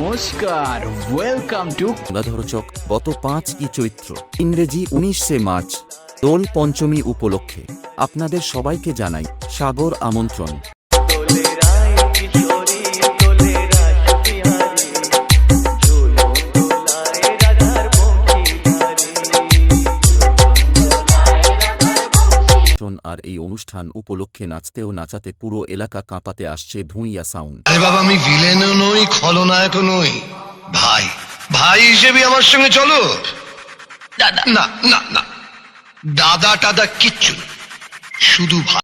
নমস্কার, welcome to গঙ্গাধরচক। গত 5ই চৈত্র ইংরেজি 19শে মার্চ দোল পঞ্চমী উপলক্ষে আপনাদের সবাইকে জানাই সাগর আমন্ত্রণ। আর এই অনুষ্ঠান উপলক্ষে নাচতে ও নাচাতে পুরো এলাকা কাঁপাতে আসছে ভুঁইয়া সাউন্ড। আরে বাবা, আমি ভিলেনও নই, খলনায়কও নই, ভাই ভাই হিসেবে আমার সঙ্গে চলো। দাদা না না না, দাদা টাদা কিচ্ছু না, শুধু ভাই।